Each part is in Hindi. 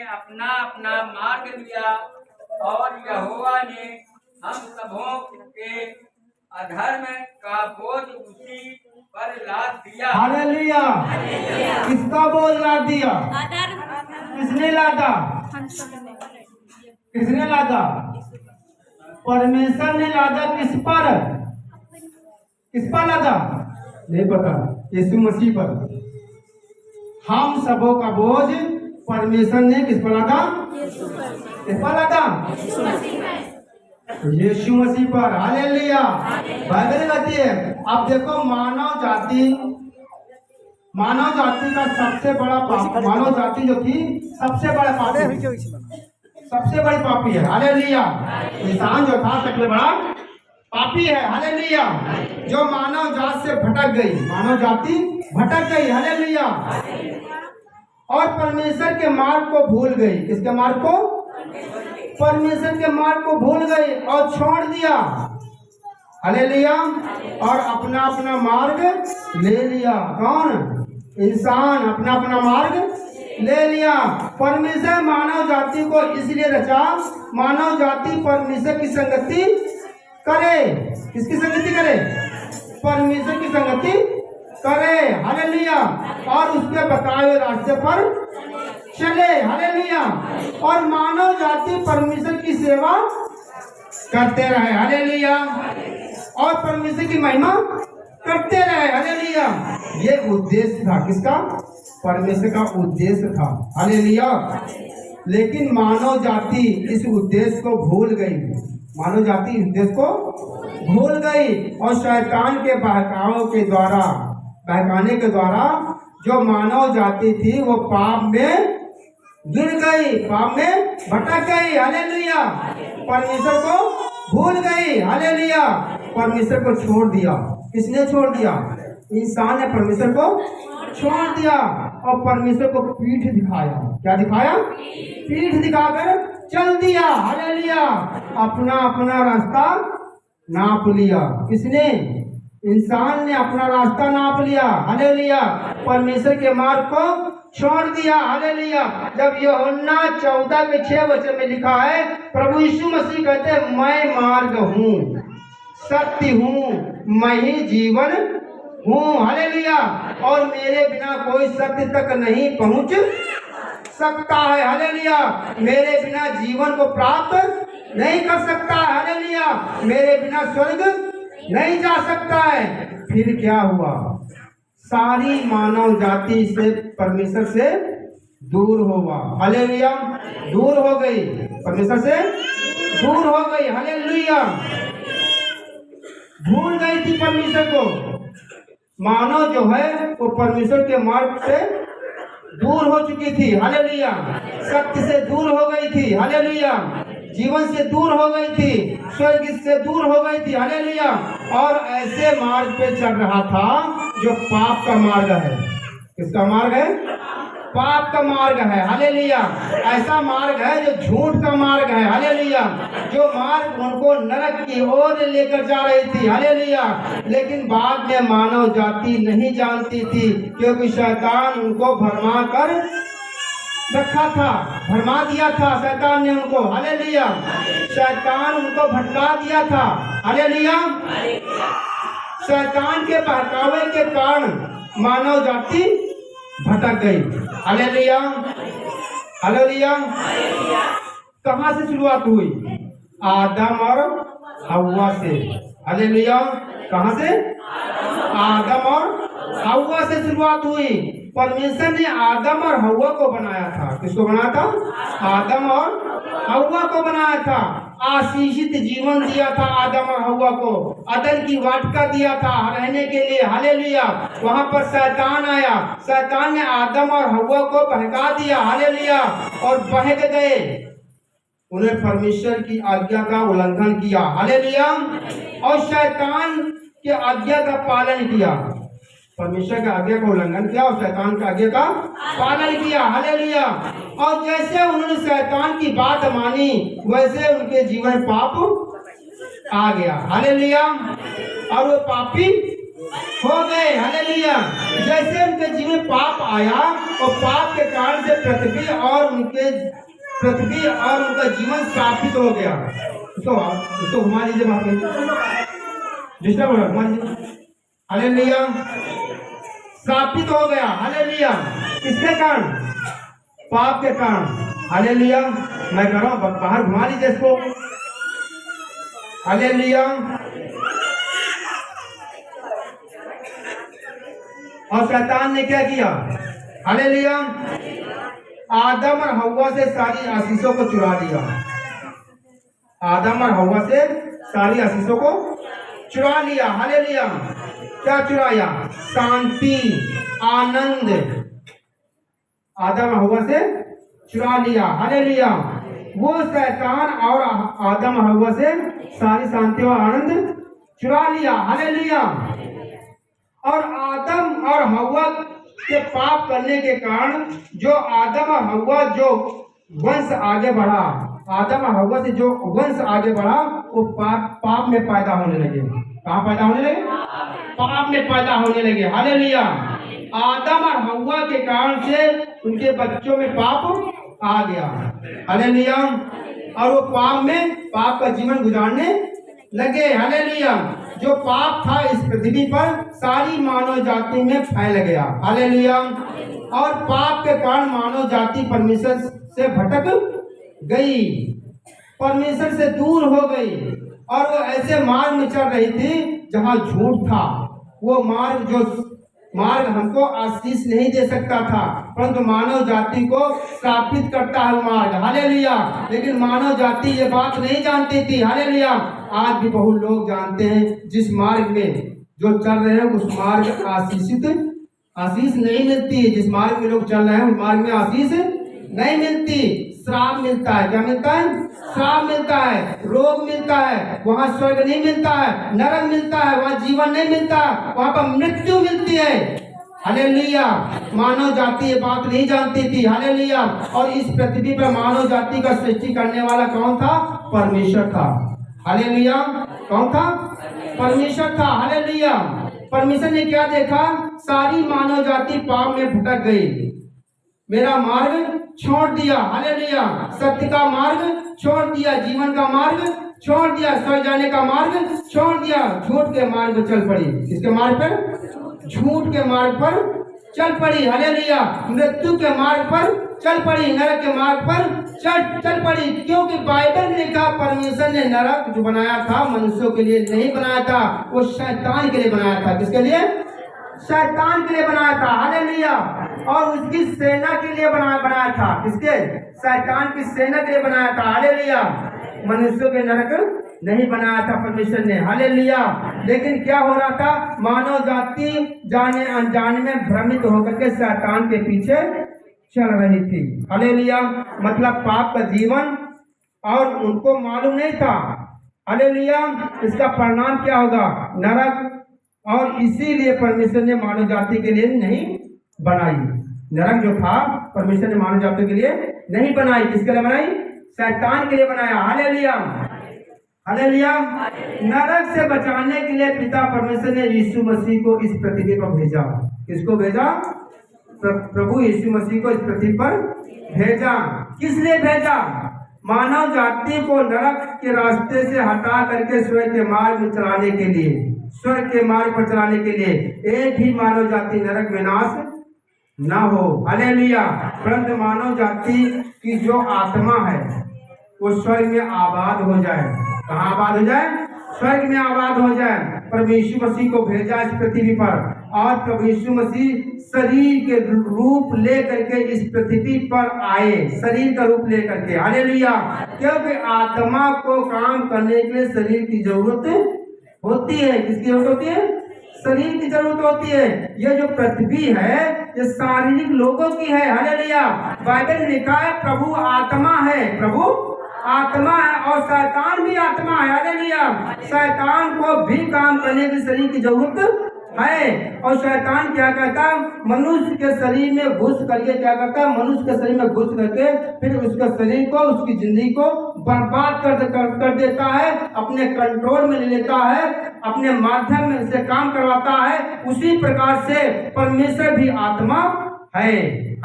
अपना अपना मार्ग लिया और यहोवा ने हम सबों के अधर्म का बोझ उसी पर लाद दिया। हालेलुया। किसका बोझ लाद दिया? किसने लादा? किसने लादा? परमेश्वर ने लादा। किस पर? किस पर लादा? नहीं पता। यीशु मसीह पर। हम सबों का बोझ परमेश्वर ने किस पर लादा? किस पर लादा? यीशु मसीह पर। हालेलुया। बाइबल कहती है, अब देखो मानव जाति का सबसे बड़ा पाप, मानव जाति जो थी सबसे बड़ा पापी, सबसे बड़ी पापी है। हालेलुया। इंसान जो था सबसे बड़ा पापी है। हालेलुया। जो मानव जाति से भटक गई, मानव जाति भटक गई। हालेलुया। और परमेश्वर के मार्ग को भूल गई। किसके मार्ग को? परमेश्वर के मार्ग को भूल गई और छोड़ दिया। हालेलुया। और अपना अपना मार्ग ले लिया। कौन? इंसान अपना अपना मार्ग ले लिया। परमेश्वर मानव जाति को इसलिए रचा, मानव जाति परमेश्वर की संगति करे। किसकी संगति करे? परमेश्वर की संगति करे। हालेलुया। और उसके बताए हुए रास्ते पर चले। हालेलुया। और मानव जाति परमेश्वर की सेवा करते रहे। हालेलुया। और परमेश्वर की महिमा करते रहे। हालेलुया। ये उद्देश्य था। किसका? परमेश्वर का उद्देश्य था। हालेलुया। लेकिन मानव जाति इस उद्देश्य को भूल गई। मानव जाति इस उद्देश्य को भूल गई और शैतान के बहकाने के द्वारा जो मानव जाति थी वो पाप में गिर गई, पाप में भटक गई। हालेलुया। परमेश्वर को भूल गई। हालेलुया। परमेश्वर को छोड़ दिया। किसने छोड़ दिया? इंसान ने परमेश्वर को छोड़ दिया और परमेश्वर को पीठ दिखाया। क्या दिखाया? पीठ दिखाकर चल दिया। हालेलुया। अपना अपना रास्ता नाप लिया। किसने? इंसान ने अपना रास्ता नाप लिया। हालेलुया। परमेश्वर के मार्ग को छोड़ दिया। हालेलुया। जब यूहन्ना 14:6 में लिखा है, प्रभु यीशु मसीह कहते हैं, मैं मार्ग हूँ, सत्य हूँ, मैं ही जीवन हूँ। हालेलुया। और मेरे बिना कोई सत्य तक नहीं पहुँच सकता है। हालेलुया। मेरे बिना जीवन को प्राप्त नहीं कर सकता है। हालेलुया। मेरे बिना स्वर्ग नहीं जा सकता है। फिर क्या हुआ? सारी मानव जाति से परमेश्वर से दूर होगा। हालेलुया। दूर हो गई, परमेश्वर से दूर हो गई। हालेलुया। भूल गई थी परमेश्वर को। मानव जो है वो परमेश्वर के मार्ग से दूर हो चुकी थी। हालेलुया। सत्य से दूर हो गई थी। हालेलुया। जीवन से दूर हो गई थी, स्वर्ग से दूर हो गई थी। हालेलुया। और ऐसे मार्ग पे चल रहा था जो पाप का मार्ग है। किसका मार्ग है? पाप का मार्ग है। हालेलुया। ऐसा मार्ग है जो झूठ का मार्ग है। हालेलुया। जो मार्ग उनको नरक की ओर लेकर जा रही थी। हालेलुया। लेकिन बाद में मानव जाति नहीं जानती थी, क्योंकि शैतान उनको भरमा कर रखा था, भरमा दिया था शैतान ने उनको। हालेलुया। शैतान उनको भटका दिया था। हालेलुया। शैतान के बहकावे के कारण मानव जाति भटक गई। हालेलुया। हालेलुया। कहाँ से शुरुआत हुई? आदम और हव्वा से। हालेलुया। कहाँ से? आदम और हव्वा से शुरुआत हुई। परमेश्वर ने आदम और हव्वा को बनाया था। किसको बनाया था? आदम और हव्वा को बनाया था। आशीषित जीवन दिया था आदम और हव्वा को। अदन की वाटिका दिया था रहने के लिए। हालेलुया। वहां पर शैतान आया। शैतान ने आदम और हव्वा को बहका दिया। हालेलुया। और बहक गए। उन्हें परमेश्वर की आज्ञा का उल्लंघन किया। हालेलुया। और शैतान के आज्ञा का पालन किया। परमेश्वर का आज्ञा का उल्लंघन किया और शैतान का आज्ञा का पालन किया। हालेलुया। और जैसे उन्होंने शैतान की बात मानी, वैसे उनके जीवन पाप आ गया। हालेलुया। और वो पापी हो गए। हालेलुया। जैसे उनके जीवन में पाप आया और पाप के कारण से पृथ्वी और उनका जीवन स्थापित हो गया। उसको घुमा लीजिए, वहां पे डिस्टर्ब हो रहा, घुमा लीजिए। हालेलुया। स्थापित हो गया। हालेलुया। किसके कारण? पाप के कारण। हालेलुया। मैं कह रहा हूं बाहर घुमा लीजिए इसको। हालेलुया। और शैतान ने क्या किया? हालेलुया। आदम और हव्वा से सारी आशीषों को चुरा लिया। आदम और हव्वा से सारी आशीषों को चुरा लिया। हालेलुया। क्या चुराया? शांति, आनंद। आदम और हव्वा से चुरा लिया। हालेलुया। वो शैतान और आदम और हव्वा से सारी शांति और आनंद चुरा लिया। हालेलुया। और आदम और हव्वा के पाप करने के कारण जो आदम और हव्वा जो वंश आगे बढ़ा, आदम और हव्वा से जो वंश आगे बढ़ा, वो पाप में पैदा होने लगे। कहाँ पैदा होने लगे? पाप में पैदा होने लगे। हालेलुया। आदम और हव्वा के कारण से उनके बच्चों में पाप आ गया। हालेलुया। और वो पाप का जीवन गुजारने लगे। हालेलुया। जो पाप था इस पृथ्वी पर सारी मानव जाति में फैल गया। हालेलुया। और पाप के कारण मानव जाति परमेश्वर से भटक गई, परमेश्वर से दूर हो गई, और वो ऐसे मार्ग में चल रही थी जहां झूठ था। वो मार्ग हमको आशीष नहीं दे सकता था, परंतु मानव जाति को स्थापित करता है मार्ग। हालेलुया। लेकिन मानव जाति ये बात नहीं जानती थी। हालेलुया। आज भी बहुत लोग जानते हैं जिस मार्ग में जो चल रहे हैं उस मार्ग आशीष नहीं मिलती। जिस मार्ग में लोग चल रहे हैं उस मार्ग में आशीष नहीं मिलती, श्राप मिलता है। क्या मिलता है? श्राप मिलता है, रोग मिलता है, वहाँ स्वर्ग नहीं मिलता है, नरक मिलता है, वहाँ जीवन नहीं मिलता, वहाँ पर मृत्यु मिलती है। हालेलुया। मानव जाति ये बात नहीं जानती थी। हालेलुया। और इस पृथ्वी पर मानव जाति का सृष्टि करने वाला कौन था? परमेश्वर था। हालेलुया। कौन था? परमेश्वर था। हालेलुया। परमेश्वर ने क्या देखा? सारी मानव जाति पाप में भटक गई, मेरा मार्ग छोड़ दिया। हालेलुया। सत्य का मार्ग छोड़ दिया, जीवन का मार्ग छोड़ दिया, स्वर्ग जाने का मार्ग छोड़ दिया, झूठ के मार्ग पर चल पड़ी। किसके मार्ग पर? झूठ के मार्ग पर चल पड़ी। हालेलुया। मृत्यु के मार्ग पर चल पड़ी, नरक के मार्ग पर चल पड़ी। क्योंकि बाइबल में लिखा परमेश्वर ने नरक जो बनाया था मनुष्यों के लिए नहीं बनाया था, वो शैतान के लिए बनाया था। किसके लिए? शैतान के लिए बनाया था। हालेलुया। और उसकी सेना के लिए बनाया था। किसके? शैतान की सेना के लिए बनाया था। हालेलुया। मनुष्यों के नरक नहीं बनाया था परमेश्वर ने। हालेलुया। लेकिन क्या हो रहा था? मानव जाति जाने अनजाने में भ्रमित होकर के शैतान के पीछे चल रही थी। हालेलुया। मतलब पाप का जीवन, और उनको मालूम नहीं था। हालेलुया। इसका परिणाम क्या होगा? नरक। और इसीलिए परमेश्वर ने मानव जाति के लिए नहीं बनाई। नरक जो था परमेश्वर ने मानव जाति के लिए नहीं बनाई। किसके लिए बनाई? शैतान के लिए बनाया। हालेलुया। हालेलुया। नरक से बचाने के लिए पिता परमेश्वर ने यीशु मसीह को इस पृथ्वी पर भेजा। किसको भेजा? प्रभु यीशु मसीह को इस पृथ्वी पर भेजा। किस लिए भेजा? मानव जाति को नरक के रास्ते से हटा करके स्वर्ग के मार्ग में चलाने के लिए, स्वर्ग के मार्ग पर चलाने के लिए। एक भी मानव जाति नरक में नाश ना हो। हालेलुया। परंतु मानव जाति की जो आत्मा है वो स्वर्ग में आबाद हो जाए। कहाँ आबाद हो जाए? स्वर्ग में आबाद हो जाए। प्रभु यीशु मसीह को भेजा इस पृथ्वी पर, और प्रभु यीशु मसीह शरीर के रूप ले करके इस पृथ्वी पर आए, शरीर का रूप ले करके। हालेलुया। क्योंकि आत्मा को काम करने के लिए शरीर की जरूरत होती है। किसकी जरूरत होती है? शरीर की जरूरत होती है। ये जो पृथ्वी है ये शारीरिक लोगों की है। हालेलुया। बाइबल में लिखा है प्रभु आत्मा है, प्रभु आत्मा है, और शैतान भी आत्मा है। हालेलुया। शैतान को भी काम करने की शरीर की जरूरत है। और शैतान क्या करता है, मनुष्य के शरीर में घुस करके क्या करता है, मनुष्य के शरीर में घुस करके फिर उसके शरीर को, उसकी जिंदगी को बर्बाद कर देता है, अपने कंट्रोल में ले लेता है, अपने माध्यम में से काम करवाता है। उसी प्रकार से परमेश्वर भी आत्मा है।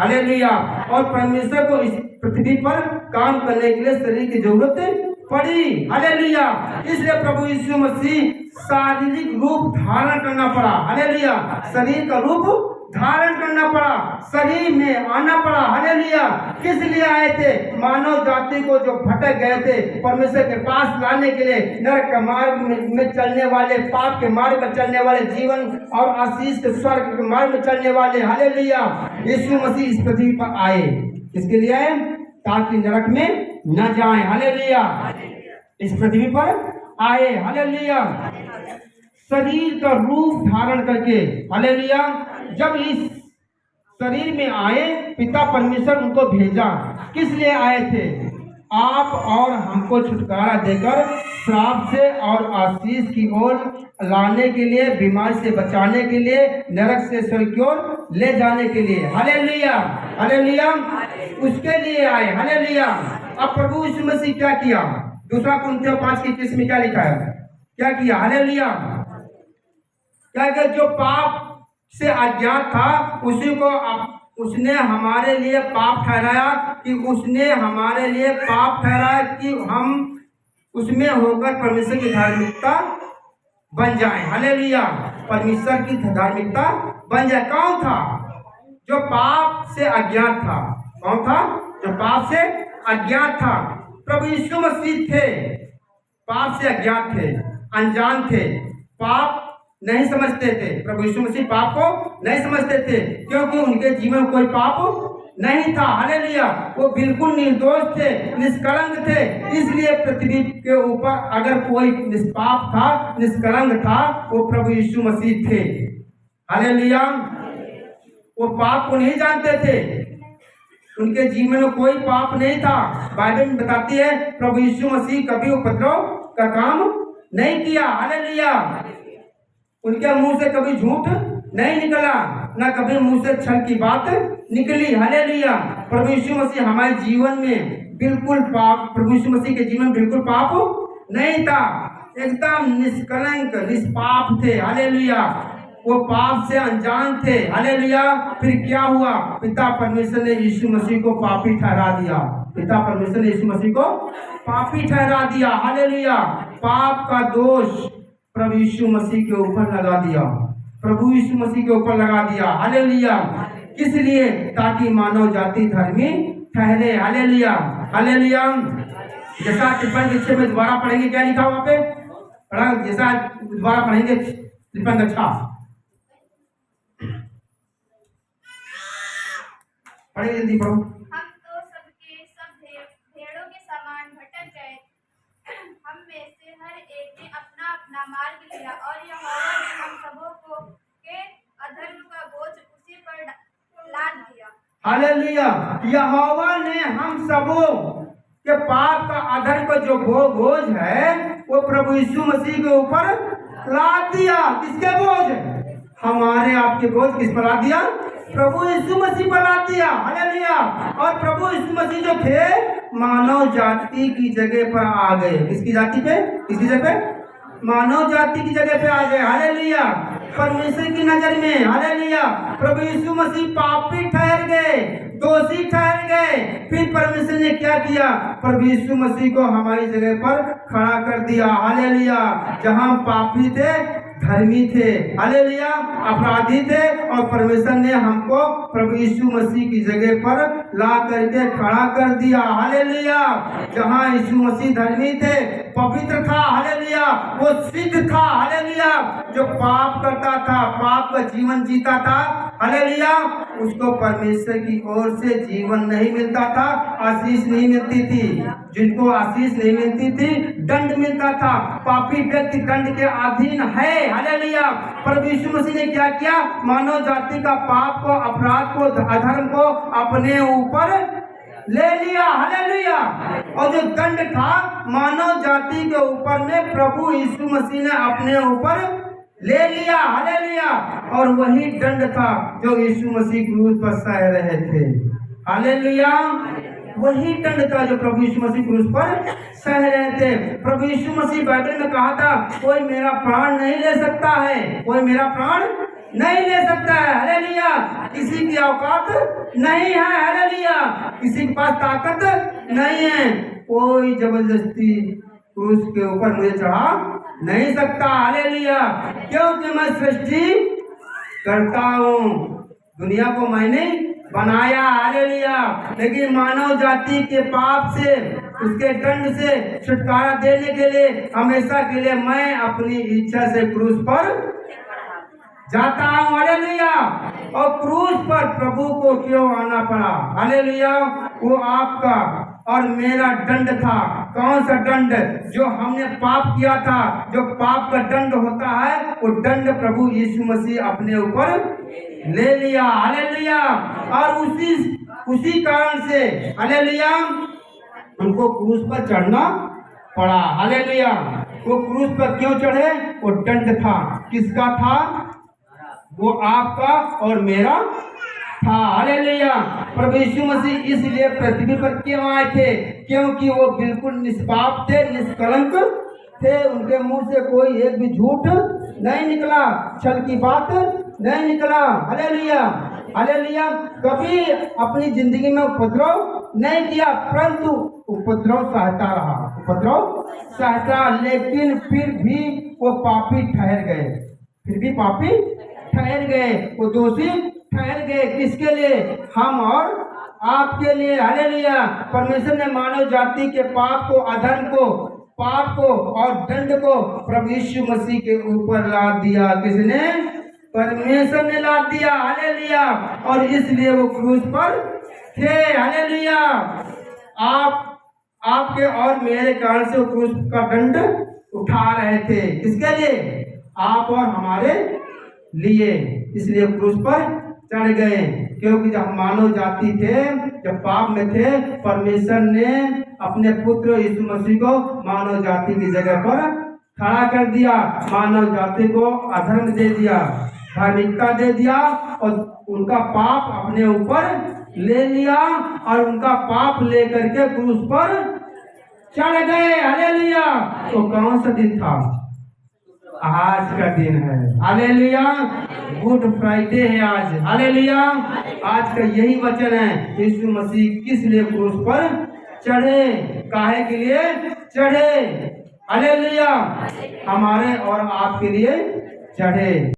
हालेलुया। और परमेश्वर को इस पृथ्वी पर काम करने के लिए शरीर की जरूरत पड़ी। हालेलुया। इसलिए प्रभु यीशु मसीह शारीरिक रूप धारण करना पड़ा। हालेलुया। शरीर का रूप धारण करना पड़ा, शरीर में आना पड़ा। हालेलुया। किस लिए आए थे? मानव जाति को जो भटक गए थे परमेश्वर के पास लाने के लिए, नरक के मार्ग में चलने वाले, पाप के मार्ग में चलने वाले, जीवन और आशीष के स्वर्ग के मार्ग में चलने वाले। हालेलुया। यीशु मसीह इस पृथ्वी पर आए। किसके लिए आए? ताकि नरक में न जाए। हालेलुया। इस पृथ्वी पर आए। हालेलुया। शरीर का रूप धारण करके। हालेलुया। जब इस शरीर में आए, पिता परमेश्वर उनको भेजा। किस लिए आए थे? आप और हमको छुटकारा देकर श्राप से और आशीष की ओर लाने के लिए, बीमारी से बचाने के लिए, नरक से स्वर्ग की ओर ले जाने के लिए। हालेलुया। हालेलुया। उसके लिए आए। हालेलुया। अब प्रभु यीशु मसीह क्या किया? दूसरा कुरिन्थियों 5:21 में क्या लिखा है? क्या किया? हालेलुया। क्या कि जो पाप से अज्ञात था उसी को उसने हमारे लिए पाप ठहराया, कि उसने हमारे लिए पाप ठहराया कि हम उसमें होकर परमेश्वर की धार्मिकता बन जाए। हालेलुया। परमेश्वर की धार्मिकता बन जाए। कौन था? जो पाप से अज्ञात था। कौन था? जो पाप से अज्ञात था। प्रभु यीशु मसीह थे, पाप से अज्ञात थे, अनजान थे, पाप नहीं समझते थे। प्रभु यीशु मसीह पाप को नहीं समझते थे, क्योंकि उनके जीवन में कोई पाप नहीं था। हालेलुया। वो बिल्कुल निर्दोष थे, निष्कलंक थे। इसलिए पृथ्वी के ऊपर अगर कोई निष्पाप था, निष्कलंक था, वो प्रभु यीशु मसीह थे। हालेलुया। वो पाप को नहीं जानते थे, उनके जीवन में कोई पाप नहीं था। बाइबल में बताती है प्रभु यीशु मसीह कभी उपद्रव का काम नहीं किया। हालेलुया। उनके मुंह से कभी झूठ नहीं निकला, ना कभी मुंह से छल की बात निकली। हालेलुया। प्रभु यीशु मसीह हमारे जीवन में बिल्कुल पाप, प्रभु यीशु मसीह के जीवन में बिल्कुल पाप नहीं था, एकदम निष्कलंक निष्पाप थे। हालेलुया। वो पाप से अनजान थे। हालेलुया। फिर क्या हुआ? पिता परमेश्वर ने यीशु मसीह को पापी ठहरा दिया। पिता परमेश्वर ने यीशु मसीह को पापी ठहरा दिया। हालेलुया। पाप का दोष प्रभु यीशु मसीह के ऊपर लगा दिया, प्रभु यीशु मसीह के ऊपर लगा दिया। हालेलुया। किस लिए? ताकि मानव जाति धर्मी ठहरे। हालेलुया। हालेलुया। जैसा तिरपन के 6 में दोबारा पढ़ेंगे, क्या लिखा वहां पे? पढ़ा जैसा दोबारा पढ़ेंगे 53 का 6 पढ़े, जल्दी पढ़ो। हम तो सबके सब भेड़ों के समान भटक गए, हम में से हर एक ने अपना अपना मार्ग लिया, और यहोवा ने हम सबों को के अधर्म का बोझ उसी पर लाद दिया। हालेलुया। यहोवा ने हम सबों के पाप का अधर्म का जो बोझ है वो प्रभु यीशु मसीह के ऊपर लाद दिया। किसके बोझ? हमारे आपके बोझ किस पर लाद दिया? प्रभु यीशु मसीह पर लाद दिया। हालेलुया। और प्रभु यीशु मसीह जो थे मानव जाति की जगह पर आ गए। किसकी जाति पे? किसकी जगह पे? मानव जाति की जगह पे आ गए। हालेलुया। परमेश्वर की नजर में। हालेलुया। प्रभु यीशु मसीह पापी ठहर गए, दोषी ठहर गए। फिर परमेश्वर ने क्या किया? प्रभु यीशु मसीह को हमारी जगह पर खड़ा कर दिया। हालेलुया। जहां पापी थे धर्मी थे। हालेलुया। अपराधी थे, और परमेश्वर ने हमको प्रभु यीशु मसीह की जगह पर ला करके खड़ा कर दिया। हालेलुया। जहां यीशु मसीह धर्मी थे, पवित्र था, हालेलुया, वो सिद्ध था, हालेलुया, जो पाप करता था, पाप का जीवन जीता था, हालेलुया, उसको परमेश्वर की ओर से जीवन नहीं मिलता था, आशीष नहीं मिलती थी। जिनको आशीष नहीं मिलती थी, दंड मिलता था। पापी व्यक्ति दंड के अधीन है। हालेलुया। प्रभु यीशु मसीह ने क्या किया? मानव जाति का पाप को, अपराध को, अधर्म को अपने ऊपर ले लिया। हालेलुया। और जो दंड था मानव जाति के ऊपर में प्रभु यीशु मसीह ने अपने ऊपर ले लिया, हालेलुया। और वही दंड था जो यीशु मसीह क्रूस पर सह रहे थे, हालेलुया। वही दंड था जो प्रभु यीशु मसीह क्रूस पर सह रहे थे। प्रभु यीशु मसीह बाइबल में कहा था, कोई मेरा प्राण नहीं ले सकता है, कोई मेरा प्राण नहीं ले सकता है, हालेलुया। किसी की औकात नहीं है, हालेलुया। किसी के पास ताकत नहीं है, कोई जबरदस्ती क्रूस के ऊपर मुझे चढ़ा नहीं सकता, हालेलुया। क्योंकि मैं सृष्टि करता हूँ, दुनिया को मैंने बनाया, हालेलुया। लेकिन मानव जाति के पाप से, उसके दंड से छुटकारा देने के लिए, हमेशा के लिए मैं अपनी इच्छा से क्रूस पर जाता हूँ, हालेलुया। और क्रूस पर प्रभु को क्यों आना पड़ा, हालेलुया? वो आपका और मेरा दंड था। कौन सा दंड? जो हमने पाप किया था, जो पाप का दंड होता है, वो दंड प्रभु यीशु मसीह अपने ऊपर ले लिया, हालेलुया। और उसी कारण से, हालेलुया, उनको क्रूस पर चढ़ना पड़ा, हालेलुया। वो क्रूस पर क्यों चढ़े? वो दंड था, किसका था? वो आपका और मेरा था, हालेलुया। प्रभु यीशु मसीह इसलिए पृथ्वी पर क्यों आए थे? क्योंकि वो बिल्कुल निष्पाप थे, निष्कलंक थे। उनके मुंह से कोई एक भी झूठ नहीं निकला, छल की बात नहीं निकला, हालेलुया, हालेलुया। कभी अपनी जिंदगी में उपद्रव नहीं किया, परंतु उपद्रव सहता रहा, उपद्रव सहता। लेकिन फिर भी वो पापी ठहर गए, फिर भी पापी ठहर गए, वो दोषी ठहर गए। किसके लिए? हम और आपके लिए, हालेलुया। परमेश्वर ने मानव जाति के पाप को, अधर्म को, पाप को और दंड को प्रभु यीशु मसीह के ऊपर लाद दिया। किसने? परमेश्वर ने लाद दिया, हालेलुया। और इसलिए वो क्रूस पर थे, हालेलुया। आपके और मेरे कारण से वो क्रूस का दंड उठा रहे थे। किसके लिए? आप और हमारे लिए। इसलिए क्रूस पर चढ़ गए, क्योंकि जब मानव जाति थे, जब पाप में थे, परमेश्वर ने अपने पुत्र यीशु मसीह को मानव जाति की जगह पर खड़ा कर दिया। मानव जाति को अधर्म दे दिया, धार्मिकता दे दिया, और उनका पाप अपने ऊपर ले लिया, और उनका पाप लेकर के क्रूस पर चढ़ गए, हालेलुया। तो कौन सा दिन था? आज का दिन है, हालेलुया। गुड फ्राइडे है आज, हालेलुया। आज का यही वचन है, यीशु मसीह किस लिए क्रूस पर चढ़े, काहे के लिए चढ़े, हालेलुया। हमारे और आपके लिए चढ़े।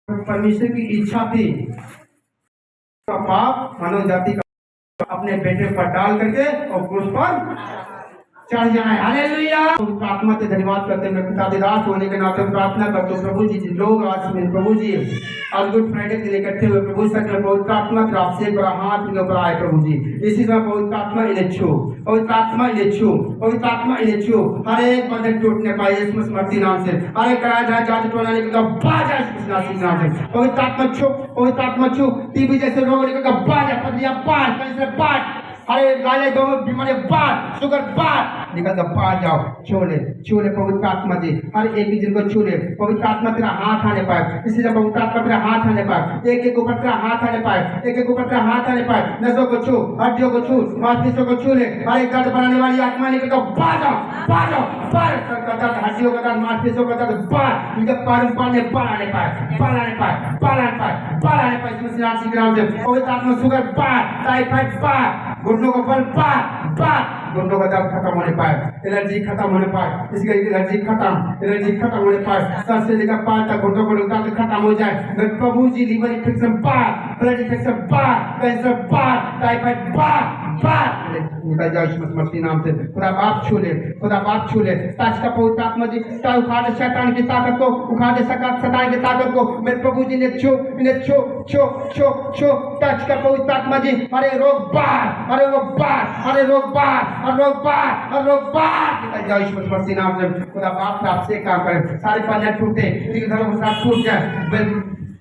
परमेश्वर की इच्छा थी पाप मानव जाति का अपने बेटे पर डाल करके और क्रूस पर चढ़ जाए, हालेलुया। प्रार्थना से धन्यवाद करते हैं। पिता दास होने के नाते प्रार्थना करते हो प्रभु जी, जिन लोग आज प्रभु जी आज गुड फ्राइडे के लिए इकट्ठे हुए प्रभु सकल पवित्र आत्मा आपसे एक हाथ के ऊपर आए प्रभु जी। इसी तरह पवित्र आत्मा इन्हें छू, पवित्र आत्मा इन्हें छू, पवित्र आत्मा इन्हें छू। हर एक बंधन टूटने पाए यीशु मसीह नाम से, हर एक कराया जाए जादू टोना निकल बाजा यीशु मसीह नाम से। पवित्र आत्मा छू, पवित्र आत्मा छू। टीबी जैसे रोग निकल बाजा, पतलियां बाढ़, कैंसर बाढ़, अरे लाले दो बीमारी बाढ़, शुगर बाढ़ निकल कर बाहर जाओ। छोले छोले पवित्र आत्मा जी, हर एक ही जिनको छू ले। पवित्र आत्मा तेरा हाथ आने पाए, इसीलिए पवित्र आत्मा तेरा हाथ आने पाए, एक एक ऊपर तेरा हाथ आने पाए, एक एक ऊपर तेरा हाथ आने पाए। नसों को छू, हड्डियों को छू, मांसपेशियों को छू ले। हर एक दर्द बनाने वाली आत्मा निकल कर बाहर जाओ, बाहर जाओ, बाहर। सर का दर्द, हड्डियों का दर्द, मांसपेशियों का दर्द बाहर, इनके पार पाने बाहर आने पाए, बाहर आने पाए, बाहर आने पाए, बाहर आने पाए। पवित्र आत्मा शुगर बाहर, टाइफाइड बाहर, घुटनों को बल बाहर, घुटनों का दर्द खत्म होने पाए, एलर्जी खत्म होने पाए, इसका एलर्जी खत्म होने पाए। सर से लेकर पैर तक घुटनों को दर्द खत्म हो जाए। प्रभु जी लीवर इन्फेक्शन बाहर, ब्लड इन्फेक्शन बाहर, कैंसर बाहर, टाइफाइड बाहर निकल जाओ यीशु मसीह नाम से। खुदा बाप छू ले, खुदा बाप छू ले। ताज का पवित्र आत्मा जी उखाड़ दे शैतान की ताकत को, उखाड़ दे शैतान की ताकत को। मेरे प्रभु जी ने छू, इन्हें छू छू छू छू। टच का पवित्र आत्मा जी, अरे रोग बाहर, अरे रोग बाहर, अरे रोग बाहर, अरे रोग बाहर, अरे रोग बाहर निकल जाओ यीशु मसीह नाम से। खुदा बाप आपसे काम करे, सारे पंजे टूटे, घरों के साथ टूट जाए।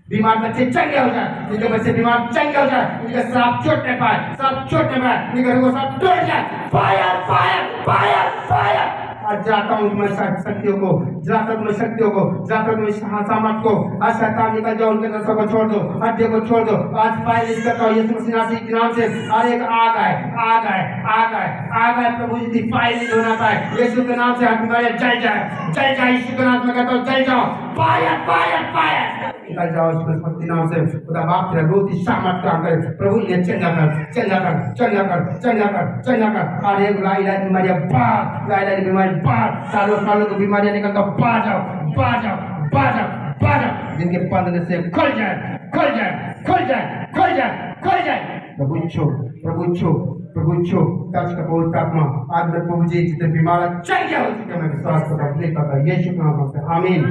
बीमार बच्चे चंगे हो जाए, जिनके बच्चे बीमार चंगे हो जाए, इनके सांप चोट नहीं पाए, सब चोट नहीं पाए, इनके घर को सब टूट जाए। Fire fire fire fire. आज जाता हूँ तुम्हारी शक्तियों को, जाता हूँ तुम्हारी शक्तियों को, जाता हूँ तुम्हारी सामर्थ को। आज शैतान निकल जाओ, उनके दस्तों को छोड़ दो, हड्डियों को छोड़ दो। आज फायर लिस्ट करता हूँ यीशु मसीह के नाम से। और एक आग आए, आग आए, आग आए, आग आए प्रभु जी की फायर नहीं होना पाए यीशु के नाम से। हमारे जल जाए, जल जाए यीशु के नाम में कहता हूँ, जल जाओ। फायर फायर फायर निकल जाओ इसके नाम से। खुदा बाप तेरा रोज ही सामर्थ काम करे प्रभु। ये चंगा कर, चंगा कर, चंगा कर, चंगा कर, चंगा कर। और एक लाइलाज बीमारियां बाहर, लाइलाज बीमारी बाहर, सालों सालों की बीमारियां निकल कर बाहर जाओ, बाहर जाओ, बाहर जाओ, बाहर जाओ। जिनके बंधन से खुल जाए, खुल जाए, खुल जाए, खुल जाए, खुल जाए। प्रभु छो, प्रभु छो, प्रभु छो। टच का पवित्र आत्मा आज मैं प्रभु जी जितने बीमार चंगे हो चुके हैं, मैं विश्वास करता हूँ, यीशु के नाम से आमीन।